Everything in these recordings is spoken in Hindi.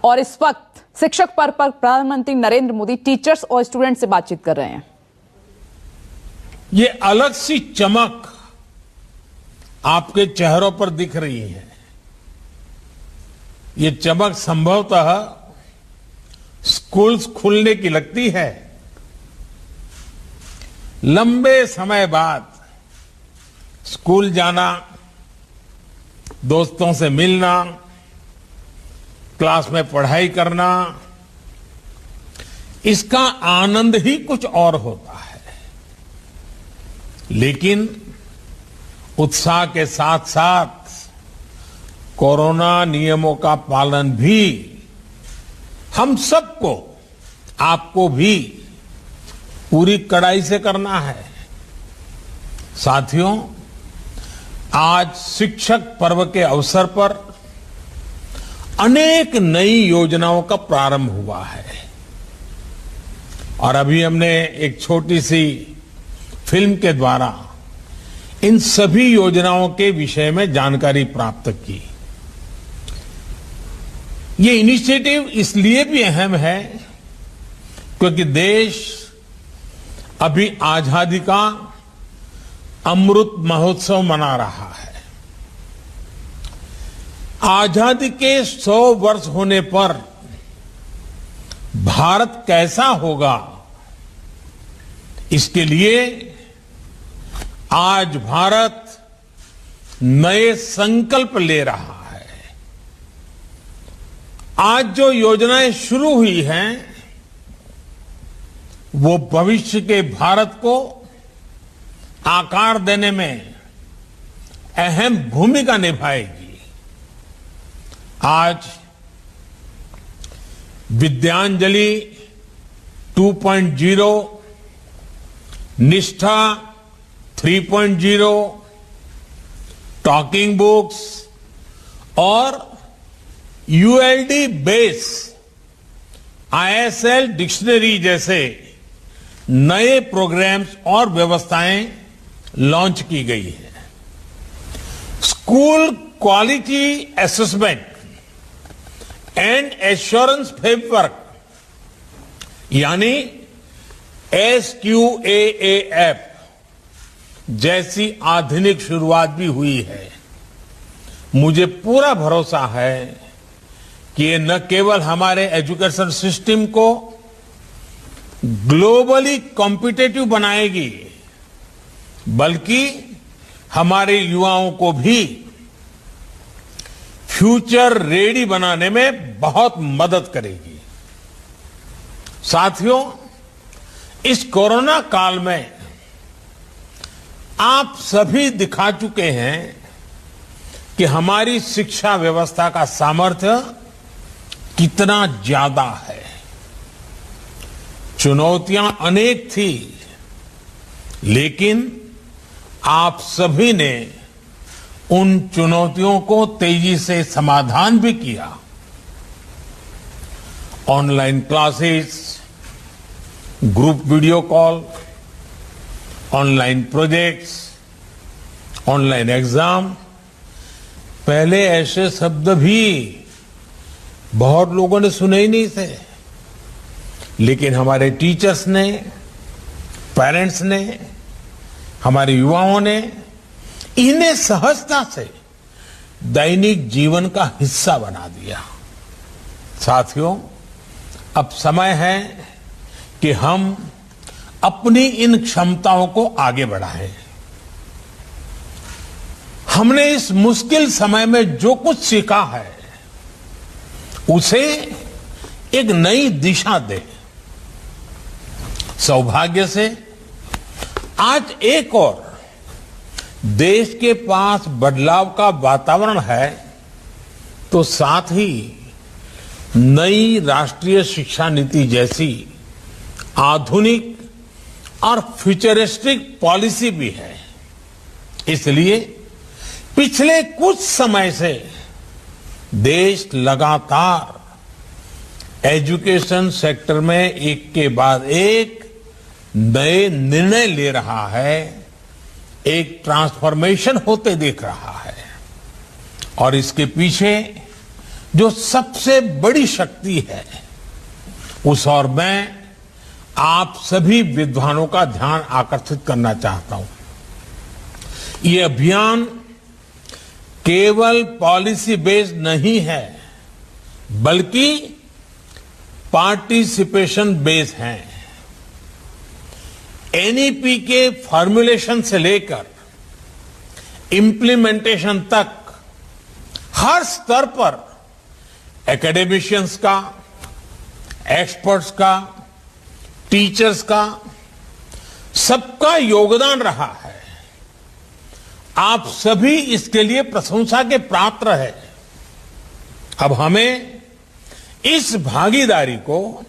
और इस वक्त शिक्षक पर्व पर प्रधानमंत्री नरेंद्र मोदी टीचर्स और स्टूडेंट से बातचीत कर रहे हैं। ये अलग सी चमक आपके चेहरों पर दिख रही है। ये चमक संभवतः स्कूल्स खुलने की लगती है। लंबे समय बाद स्कूल जाना, दोस्तों से मिलना, क्लास में पढ़ाई करना, इसका आनंद ही कुछ और होता है। लेकिन उत्साह के साथ साथ कोरोना नियमों का पालन भी हम सबको, आपको भी पूरी कड़ाई से करना है। साथियों, आज शिक्षक पर्व के अवसर पर अनेक नई योजनाओं का प्रारंभ हुआ है और अभी हमने एक छोटी सी फिल्म के द्वारा इन सभी योजनाओं के विषय में जानकारी प्राप्त की। ये इनिशिएटिव इसलिए भी अहम है क्योंकि देश अभी आजादी का अमृत महोत्सव मना रहा है। आजादी के 100 वर्ष होने पर भारत कैसा होगा, इसके लिए आज भारत नए संकल्प ले रहा है। आज जो योजनाएं शुरू हुई हैं, वो भविष्य के भारत को आकार देने में अहम भूमिका निभाएगी। आज विद्यांजलि 2.0, निष्ठा 3.0, टॉकिंग बुक्स और यूएलडी बेस आईएसएल डिक्शनरी जैसे नए प्रोग्राम्स और व्यवस्थाएं लॉन्च की गई है। School quality assessment and assurance framework यानी SQAAF जैसी आधुनिक शुरुआत भी हुई है। मुझे पूरा भरोसा है कि ये न केवल हमारे एजुकेशन सिस्टम को ग्लोबली कॉम्पिटिटिव बनाएगी, बल्कि हमारे युवाओं को भी फ्यूचर रेडी बनाने में बहुत मदद करेगी। साथियों, इस कोरोना काल में आप सभी दिखा चुके हैं कि हमारी शिक्षा व्यवस्था का सामर्थ्य कितना ज्यादा है। चुनौतियां अनेक थी, लेकिन आप सभी ने उन चुनौतियों को तेजी से समाधान भी किया। Online classes, group video call, online projects, online exam, पहले ऐसे शब्द भी बहुत लोगों ने सुने ही नहीं थे, लेकिन हमारे टीचर्स ने, पेरेंट्स ने, हमारे युवाओं ने इन्हें सहजता से दैनिक जीवन का हिस्सा बना दिया। साथियों, अब समय है कि हम अपनी इन क्षमताओं को आगे बढ़ाएं। हमने इस मुश्किल समय में जो कुछ सीखा है, उसे एक नई दिशा दें। सौभाग्य से आज एक और देश के पास बदलाव का वातावरण है, तो साथ ही नई राष्ट्रीय शिक्षा नीति जैसी आधुनिक और फ्यूचरिस्टिक पॉलिसी भी है। इसलिए पिछले कुछ समय से देश लगातार एजुकेशन सेक्टर में एक के बाद एक नए निर्णय ले रहा है, एक ट्रांसफॉर्मेशन होते देख रहा है और इसके पीछे जो सबसे बड़ी शक्ति है, उस ओर मैं आप सभी विद्वानों का ध्यान आकर्षित करना चाहता हूं। ये अभियान केवल पॉलिसी बेस्ड नहीं है, बल्कि पार्टिसिपेशन बेस्ड है। एनईपी के फॉर्मुलेशन से लेकर इम्प्लीमेंटेशन तक हर स्तर पर एकेडमिशियंस का, एक्सपर्ट्स का, टीचर्स का, सबका योगदान रहा है। आप सभी इसके लिए प्रशंसा के पात्र हैं। अब हमें इस भागीदारी को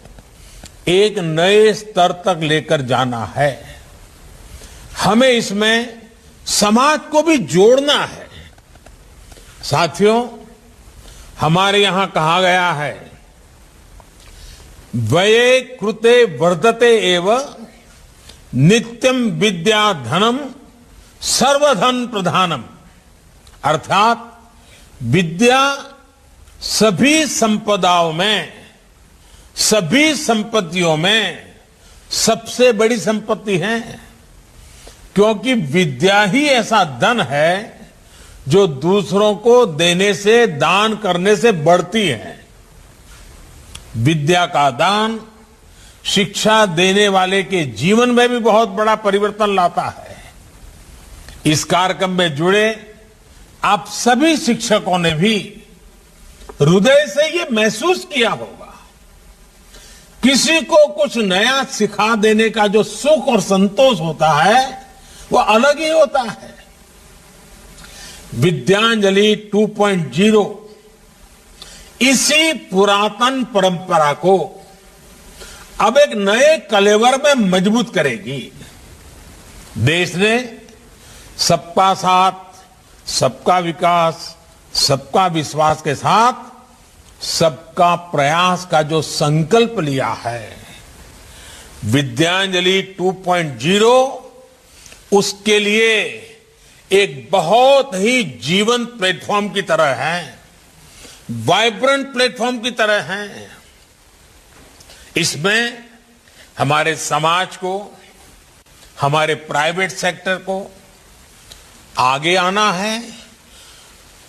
एक नए स्तर तक लेकर जाना है। हमें इसमें समाज को भी जोड़ना है। साथियों, हमारे यहां कहा गया है, व्यये कृते वर्धते एव नित्यम विद्या धनम सर्वधन प्रधानम। अर्थात विद्या सभी संपदाओं में, सभी संपत्तियों में सबसे बड़ी संपत्ति है, क्योंकि विद्या ही ऐसा धन है जो दूसरों को देने से, दान करने से बढ़ती है। विद्या का दान शिक्षा देने वाले के जीवन में भी बहुत बड़ा परिवर्तन लाता है। इस कार्यक्रम में जुड़े आप सभी शिक्षकों ने भी हृदय से ये महसूस किया होगा। किसी को कुछ नया सिखा देने का जो सुख और संतोष होता है, वो अलग ही होता है। विद्यांजलि 2.0 इसी पुरातन परंपरा को अब एक नए कलेवर में मजबूत करेगी। देश ने सबका साथ, सबका विकास, सबका विश्वास के साथ सबका प्रयास का जो संकल्प लिया है, विद्यांजलि 2.0 उसके लिए एक बहुत ही जीवंत प्लेटफॉर्म की तरह है, वाइब्रेंट प्लेटफॉर्म की तरह है। इसमें हमारे समाज को, हमारे प्राइवेट सेक्टर को आगे आना है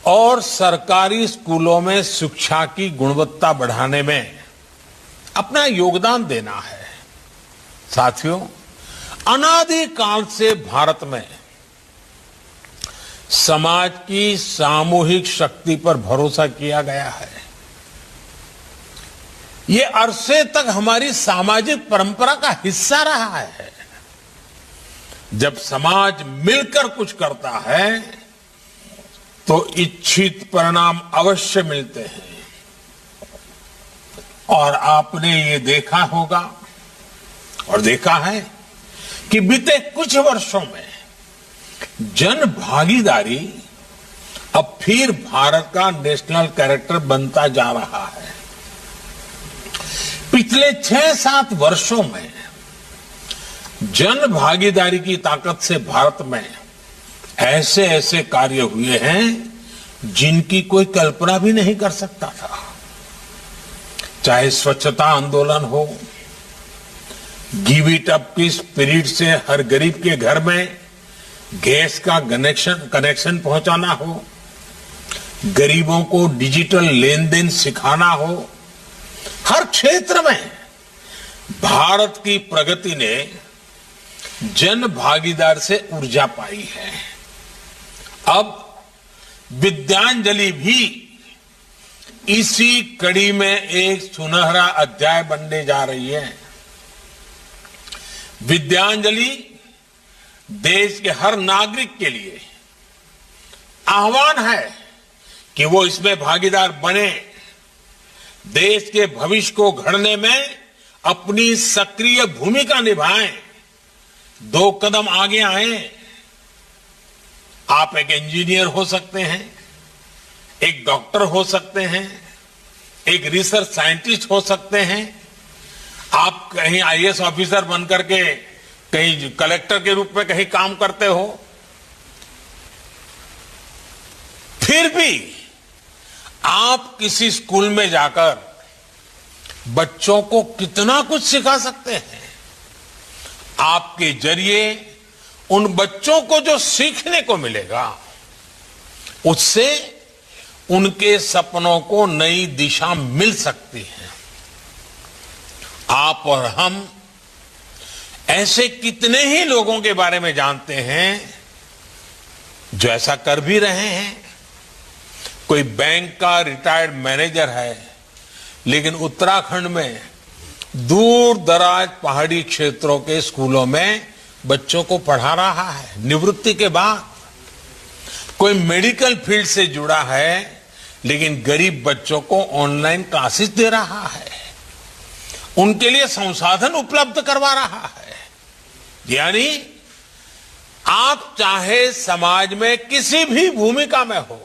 और सरकारी स्कूलों में शिक्षा की गुणवत्ता बढ़ाने में अपना योगदान देना है। साथियों, अनादिकाल से भारत में समाज की सामूहिक शक्ति पर भरोसा किया गया है। ये अरसे तक हमारी सामाजिक परंपरा का हिस्सा रहा है। जब समाज मिलकर कुछ करता है तो इच्छित परिणाम अवश्य मिलते हैं। और आपने ये देखा होगा और देखा है कि बीते कुछ वर्षों में जन भागीदारी अब फिर भारत का नेशनल कैरेक्टर बनता जा रहा है। पिछले 6-7 वर्षों में जन भागीदारी की ताकत से भारत में ऐसे ऐसे कार्य हुए हैं जिनकी कोई कल्पना भी नहीं कर सकता था। चाहे स्वच्छता आंदोलन हो, गिव इट अप की स्पिरिट से हर गरीब के घर में गैस का कनेक्शन पहुंचाना हो, गरीबों को डिजिटल लेन देन सिखाना हो, हर क्षेत्र में भारत की प्रगति ने जन भागीदार से ऊर्जा पाई है। अब विद्यांजलि भी इसी कड़ी में एक सुनहरा अध्याय बनने जा रही है। विद्यांजलि देश के हर नागरिक के लिए आह्वान है कि वो इसमें भागीदार बने, देश के भविष्य को गढ़ने में अपनी सक्रिय भूमिका निभाएं, 2 कदम आगे आए। आप एक इंजीनियर हो सकते हैं, एक डॉक्टर हो सकते हैं, एक रिसर्च साइंटिस्ट हो सकते हैं, आप कहीं आईएएस ऑफिसर बनकर के कहीं कलेक्टर के रूप में कहीं काम करते हो, फिर भी आप किसी स्कूल में जाकर बच्चों को कितना कुछ सिखा सकते हैं। आपके जरिए उन बच्चों को जो सीखने को मिलेगा, उससे उनके सपनों को नई दिशा मिल सकती है। आप और हम ऐसे कितने ही लोगों के बारे में जानते हैं जो ऐसा कर भी रहे हैं। कोई बैंक का रिटायर्ड मैनेजर है, लेकिन उत्तराखंड में दूर दराज पहाड़ी क्षेत्रों के स्कूलों में बच्चों को पढ़ा रहा है निवृत्ति के बाद। कोई मेडिकल फील्ड से जुड़ा है, लेकिन गरीब बच्चों को ऑनलाइन क्लासेस दे रहा है, उनके लिए संसाधन उपलब्ध करवा रहा है। यानी आप चाहे समाज में किसी भी भूमिका में हो,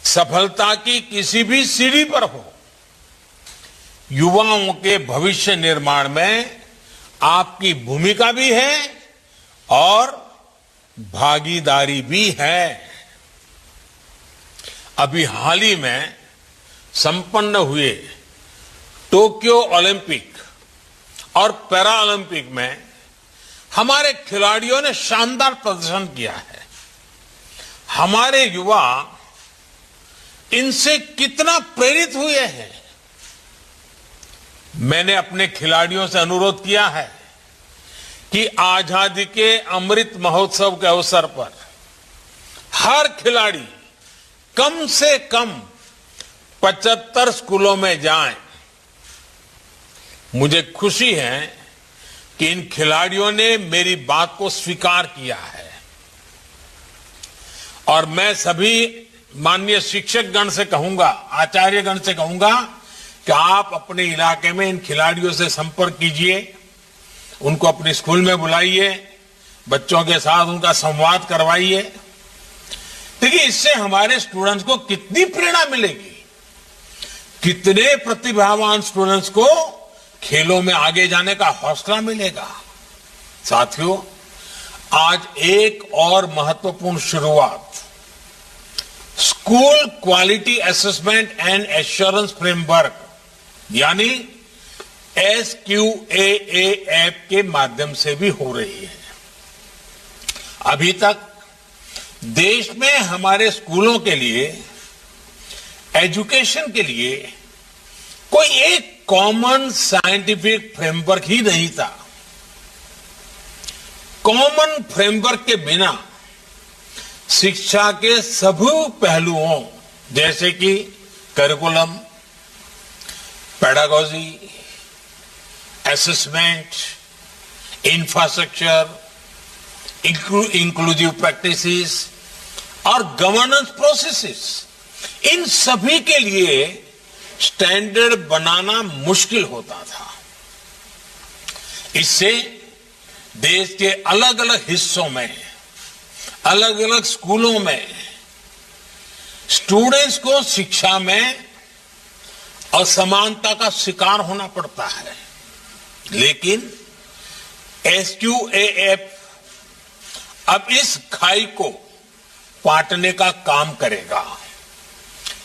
सफलता की किसी भी सीढ़ी पर हो, युवाओं के भविष्य निर्माण में आपकी भूमिका भी है और भागीदारी भी है। अभी हाल ही में संपन्न हुए टोक्यो ओलंपिक और पैरा ओलंपिक में हमारे खिलाड़ियों ने शानदार प्रदर्शन किया है। हमारे युवा इनसे कितना प्रेरित हुए हैं। मैंने अपने खिलाड़ियों से अनुरोध किया है कि आजादी के अमृत महोत्सव के अवसर पर हर खिलाड़ी कम से कम 75 स्कूलों में जाएं। मुझे खुशी है कि इन खिलाड़ियों ने मेरी बात को स्वीकार किया है और मैं सभी माननीय शिक्षक गण से कहूंगा, आचार्य गण से कहूंगा कि आप अपने इलाके में इन खिलाड़ियों से संपर्क कीजिए, उनको अपने स्कूल में बुलाइए, बच्चों के साथ उनका संवाद करवाइए। देखिए, इससे हमारे स्टूडेंट्स को कितनी प्रेरणा मिलेगी, कितने प्रतिभावान स्टूडेंट्स को खेलों में आगे जाने का हौसला मिलेगा। साथियों, आज एक और महत्वपूर्ण शुरुआत school quality assessment and assurance framework यानी SQAAF के माध्यम से भी हो रही है। अभी तक देश में हमारे स्कूलों के लिए, एजुकेशन के लिए कोई एक कॉमन साइंटिफिक फ्रेमवर्क ही नहीं था। कॉमन फ्रेमवर्क के बिना शिक्षा के सभी पहलुओं जैसे कि curriculum, pedagogy, assessment, infrastructure, inclusive practices और गवर्नेंस प्रोसेसेस, इन सभी के लिए स्टैंडर्ड बनाना मुश्किल होता था। इससे देश के अलग अलग हिस्सों में, अलग अलग स्कूलों में स्टूडेंट्स को शिक्षा में असमानता का शिकार होना पड़ता है। लेकिन SQAF अब इस खाई को पाटने का काम करेगा।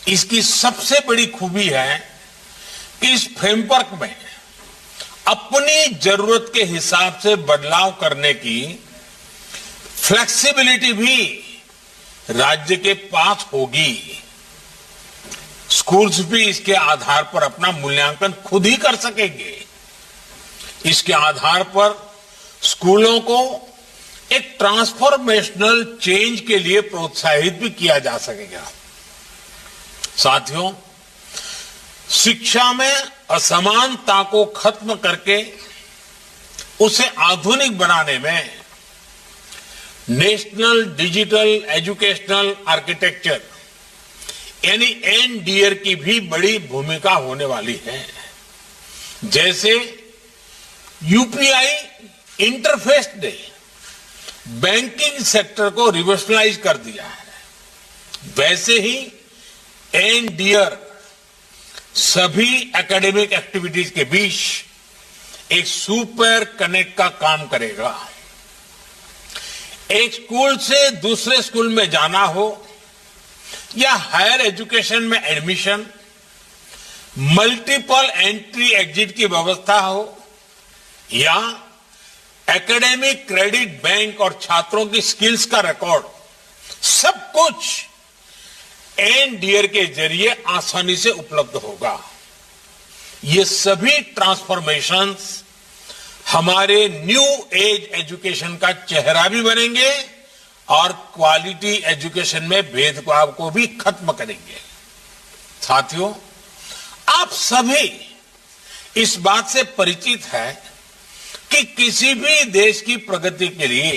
इसकी सबसे बड़ी खूबी है कि इस फ्रेमवर्क में अपनी जरूरत के हिसाब से बदलाव करने की फ्लेक्सिबिलिटी भी राज्य के पास होगी। स्कूल्स भी इसके आधार पर अपना मूल्यांकन खुद ही कर सकेंगे। इसके आधार पर स्कूलों को एक ट्रांसफॉर्मेशनल चेंज के लिए प्रोत्साहित भी किया जा सकेगा। साथियों, शिक्षा में असमानता को खत्म करके उसे आधुनिक बनाने में नेशनल डिजिटल एजुकेशनल आर्किटेक्चर यानी NDAR की भी बड़ी भूमिका होने वाली है। जैसे UPI इंटरफेस ने बैंकिंग सेक्टर को रिवर्सलाइज कर दिया है, वैसे ही NDAR सभी एकेडमिक एक्टिविटीज के बीच एक सुपर कनेक्ट का काम करेगा। एक स्कूल से दूसरे स्कूल में जाना हो या हायर एजुकेशन में एडमिशन, मल्टीपल एंट्री एग्जिट की व्यवस्था हो या एकेडमिक क्रेडिट बैंक और छात्रों की स्किल्स का रिकॉर्ड, सब कुछ एनडीआर के जरिए आसानी से उपलब्ध होगा। ये सभी ट्रांसफॉर्मेशंस हमारे न्यू एज एजुकेशन का चेहरा भी बनेंगे और क्वालिटी एजुकेशन में भेदभाव को भी खत्म करेंगे। साथियों, आप सभी इस बात से परिचित हैं कि किसी भी देश की प्रगति के लिए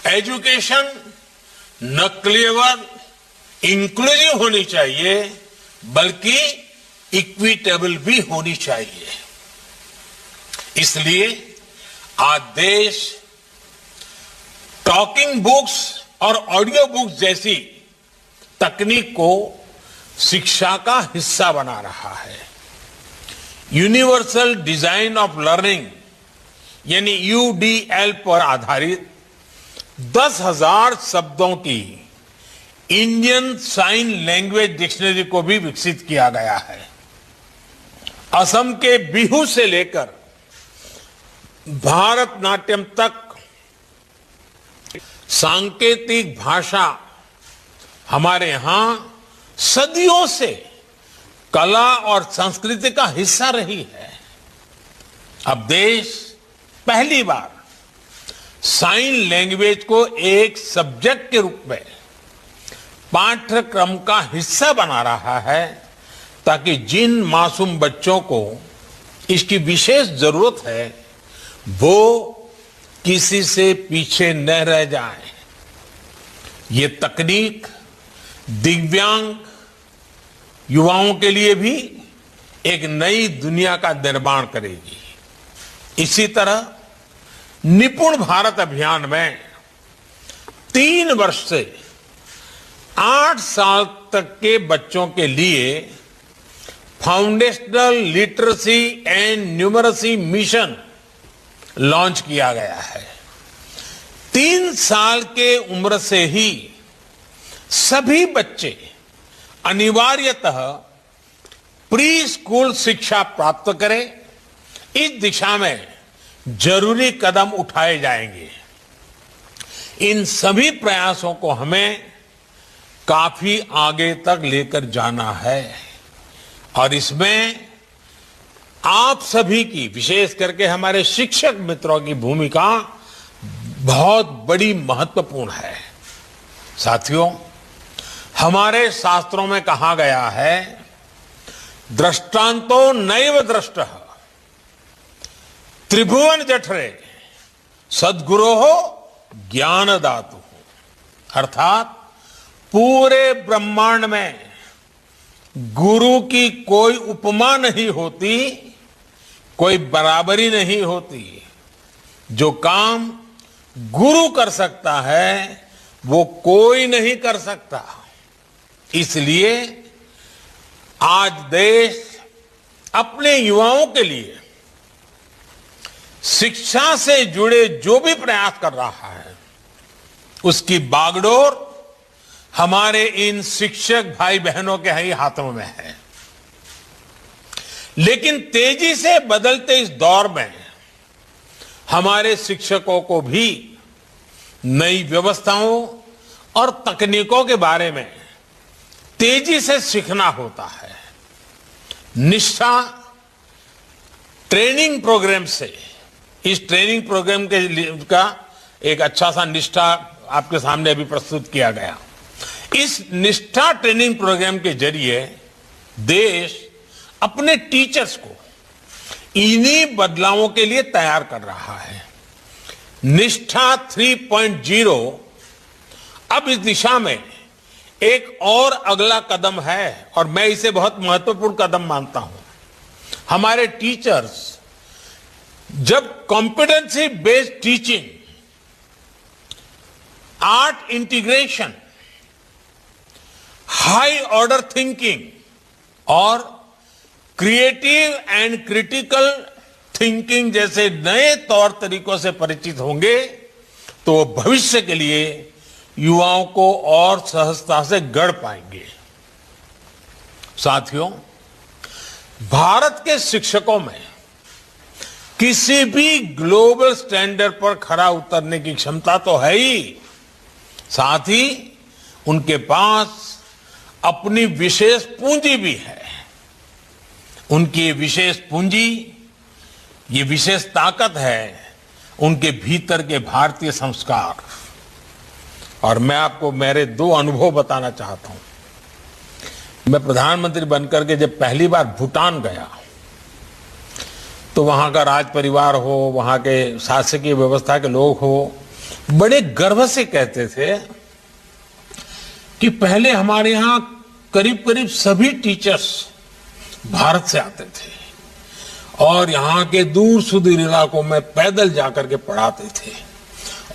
एजुकेशन न केवल इंक्लूसिव होनी चाहिए बल्कि इक्विटेबल भी होनी चाहिए। इसलिए आज देश टॉकिंग बुक्स और ऑडियो बुक्स जैसी तकनीक को शिक्षा का हिस्सा बना रहा है। यूनिवर्सल डिजाइन ऑफ लर्निंग यानी यूडीएल पर आधारित 10,000 शब्दों की इंडियन साइन लैंग्वेज डिक्शनरी को भी विकसित किया गया है। असम के बिहू से लेकर भारतनाट्यम तक सांकेतिक भाषा हमारे यहां सदियों से कला और संस्कृति का हिस्सा रही है। अब देश पहली बार साइन लैंग्वेज को एक सब्जेक्ट के रूप में पाठ्यक्रम का हिस्सा बना रहा है ताकि जिन मासूम बच्चों को इसकी विशेष जरूरत है वो किसी से पीछे न रह जाए। ये तकनीक दिव्यांग युवाओं के लिए भी एक नई दुनिया का निर्माण करेगी। इसी तरह निपुण भारत अभियान में 3 वर्ष से 8 साल तक के बच्चों के लिए foundational literacy and numeracy mission launch किया गया है। 3 साल के उम्र से ही सभी बच्चे अनिवार्यतः प्री स्कूल शिक्षा प्राप्त करें, इस दिशा में जरूरी कदम उठाए जाएंगे। इन सभी प्रयासों को हमें काफी आगे तक लेकर जाना है और इसमें आप सभी की, विशेष करके हमारे शिक्षक मित्रों की भूमिका बहुत बड़ी महत्वपूर्ण है। साथियों, हमारे शास्त्रों में कहा गया है, दृष्टांतो नैव दृष्टः त्रिभुवन जठरे सद्गुरोः ज्ञानदातु। अर्थात पूरे ब्रह्मांड में गुरु की कोई उपमा नहीं होती, कोई बराबरी नहीं होती। जो काम गुरु कर सकता है वो कोई नहीं कर सकता। इसलिए आज देश अपने युवाओं के लिए शिक्षा से जुड़े जो भी प्रयास कर रहा है उसकी बागडोर हमारे इन शिक्षक भाई बहनों के ही हाथों में है। लेकिन तेजी से बदलते इस दौर में हमारे शिक्षकों को भी नई व्यवस्थाओं और तकनीकों के बारे में तेजी से सीखना होता है। निष्ठा ट्रेनिंग प्रोग्राम से, इस ट्रेनिंग प्रोग्राम का एक अच्छा सा निष्ठा आपके सामने अभी प्रस्तुत किया गया। इस निष्ठा ट्रेनिंग प्रोग्राम के जरिए देश अपने टीचर्स को इन्हीं बदलावों के लिए तैयार कर रहा है। निष्ठा 3.0 अब इस दिशा में एक और अगला कदम है और मैं इसे बहुत महत्वपूर्ण कदम मानता हूं। हमारे टीचर्स जब competency based teaching, art integration, high order thinking और क्रिएटिव एंड क्रिटिकल थिंकिंग जैसे नए तौर तरीकों से परिचित होंगे तो वो भविष्य के लिए युवाओं को और सहजता से गढ़ पाएंगे। साथियों, भारत के शिक्षकों में किसी भी ग्लोबल स्टैंडर्ड पर खरा उतरने की क्षमता तो है ही, साथ ही उनके पास अपनी विशेष पूंजी भी है। उनकी विशेष पूंजी, ये विशेष ताकत है उनके भीतर के भारतीय संस्कार। और मैं आपको मेरे 2 अनुभव बताना चाहता हूं। मैं प्रधानमंत्री बनकर के जब पहली बार भूटान गया तो वहां का राज परिवार हो, वहां के शासकीय व्यवस्था के लोग हो, बड़े गर्व से कहते थे कि पहले हमारे यहां करीब करीब सभी टीचर्स भारत से आते थे और यहाँ के दूर सुदूर इलाकों में पैदल जाकर के पढ़ाते थे।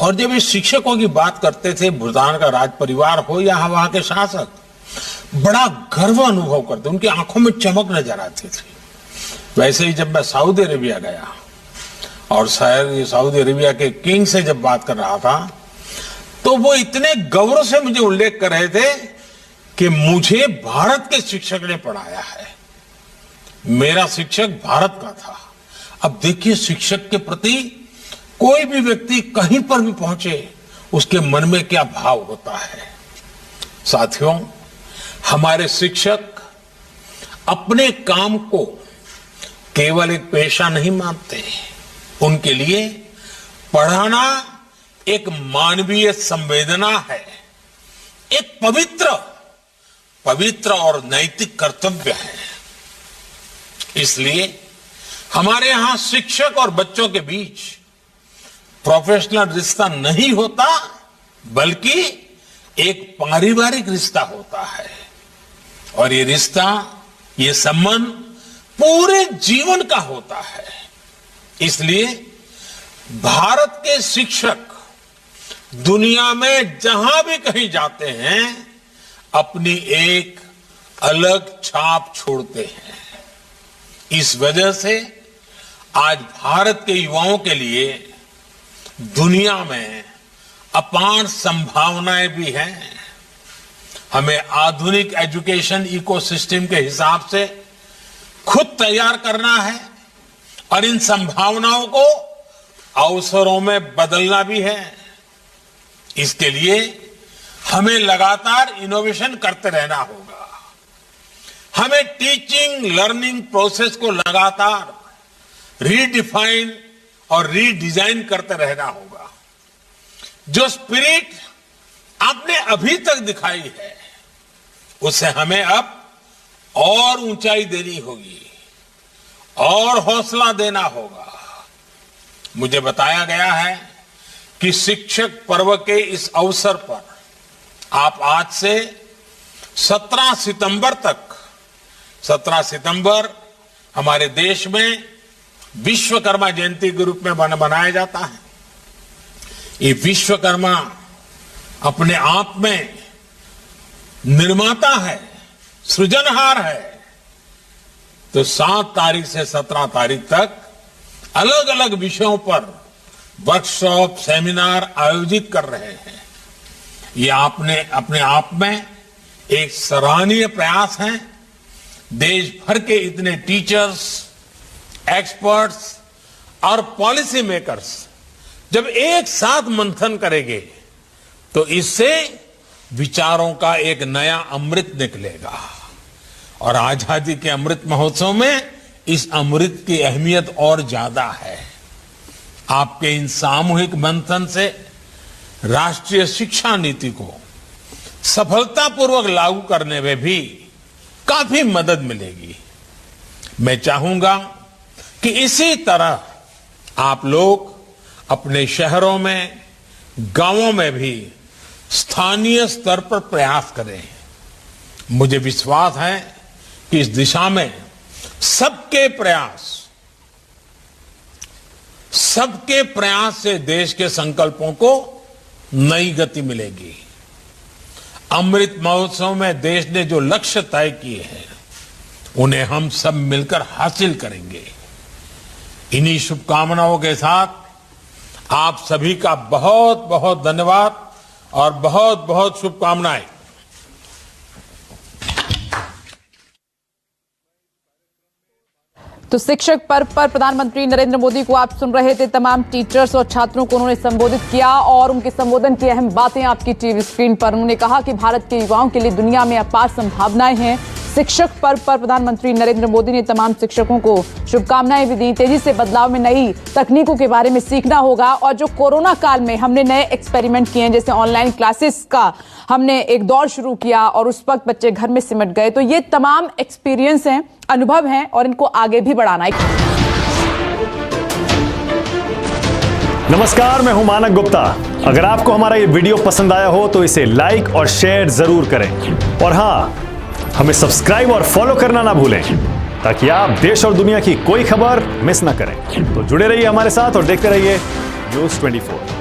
और जब ये शिक्षकों की बात करते थे, भूटान का राज परिवार हो या वहां के शासक, बड़ा गर्व अनुभव करते, उनकी आंखों में चमक नजर आती थी। वैसे ही जब मैं सऊदी अरेबिया गया और सऊदी अरेबिया के किंग से जब बात कर रहा था तो वो इतने गौरव से मुझे उल्लेख कर रहे थे कि मुझे भारत के शिक्षक ने पढ़ाया है, मेरा शिक्षक भारत का था। अब देखिए, शिक्षक के प्रति कोई भी व्यक्ति कहीं पर भी पहुंचे, उसके मन में क्या भाव होता है। साथियों, हमारे शिक्षक अपने काम को केवल एक पेशा नहीं मानते, उनके लिए पढ़ाना एक मानवीय संवेदना है, एक पवित्र और नैतिक कर्तव्य है। इसलिए हमारे यहां शिक्षक और बच्चों के बीच प्रोफेशनल रिश्ता नहीं होता, बल्कि एक पारिवारिक रिश्ता होता है। और ये रिश्ता, ये संबंध पूरे जीवन का होता है। इसलिए भारत के शिक्षक दुनिया में जहां भी कहीं जाते हैं, अपनी एक अलग छाप छोड़ते हैं। इस वजह से आज भारत के युवाओं के लिए दुनिया में अपार संभावनाएं भी हैं। हमें आधुनिक एजुकेशन इकोसिस्टम के हिसाब से खुद तैयार करना है और इन संभावनाओं को अवसरों में बदलना भी है। इसके लिए हमें लगातार इनोवेशन करते रहना होगा। हमें टीचिंग लर्निंग प्रोसेस को लगातार रीडिफाइन और रीडिजाइन करते रहना होगा। जो स्पिरिट आपने अभी तक दिखाई है, उसे हमें अब और ऊंचाई देनी होगी और हौसला देना होगा। मुझे बताया गया है कि शिक्षक पर्व के इस अवसर पर आप आज से 17 सितंबर हमारे देश में विश्वकर्मा जयंती के रूप में मनाया जाता है। ये विश्वकर्मा अपने आप में निर्माता है, सृजनहार है। तो 7 तारीख से 17 तारीख तक अलग अलग विषयों पर वर्कशॉप, सेमिनार आयोजित कर रहे हैं। ये आपने अपने आप में एक सराहनीय प्रयास है। देश भर के इतने टीचर्स, एक्सपर्ट्स और पॉलिसी मेकर्स जब एक साथ मंथन करेंगे तो इससे विचारों का एक नया अमृत निकलेगा। और आजादी के अमृत महोत्सव में इस अमृत की अहमियत और ज्यादा है। आपके इन सामूहिक मंथन से राष्ट्रीय शिक्षा नीति को सफलतापूर्वक लागू करने में भी काफी मदद मिलेगी। मैं चाहूंगा कि इसी तरह आप लोग अपने शहरों में, गांवों में भी स्थानीय स्तर पर प्रयास करें। मुझे विश्वास है कि इस दिशा में सबके प्रयास से देश के संकल्पों को नई गति मिलेगी। अमृत महोत्सव में देश ने जो लक्ष्य तय किए हैं, उन्हें हम सब मिलकर हासिल करेंगे। इन्हीं शुभकामनाओं के साथ आप सभी का बहुत बहुत धन्यवाद और बहुत बहुत शुभकामनाएं। तो शिक्षक पर्व पर प्रधानमंत्री नरेंद्र मोदी को आप सुन रहे थे। तमाम टीचर्स और छात्रों को उन्होंने संबोधित किया और उनके संबोधन की अहम बातें आपकी टीवी स्क्रीन पर। उन्होंने कहा कि भारत के युवाओं के लिए दुनिया में अपार संभावनाएं हैं। शिक्षक पर्व पर प्रधानमंत्री नरेंद्र मोदी ने तमाम शिक्षकों को शुभकामनाएं भी दी। तेजी से बदलाव में नई तकनीकों के बारे में सीखना होगा और जो कोरोना काल में हमने नए एक्सपेरिमेंट किए हैं, जैसे ऑनलाइन क्लासेस का हमने एक दौर शुरू किया और उस वक्त बच्चे घर में सिमट गए, तो ये तमाम एक्सपीरियंस हैं, अनुभव हैं और इनको आगे भी बढ़ाना है। नमस्कार, मैं हूं मानक गुप्ता। अगर आपको हमारा ये वीडियो पसंद आया हो तो इसे लाइक और शेयर जरूर करें और हाँ, हमें सब्सक्राइब और फॉलो करना ना भूलें ताकि आप देश और दुनिया की कोई खबर मिस ना करें। तो जुड़े रहिए हमारे साथ और देखते रहिए न्यूज़ 24।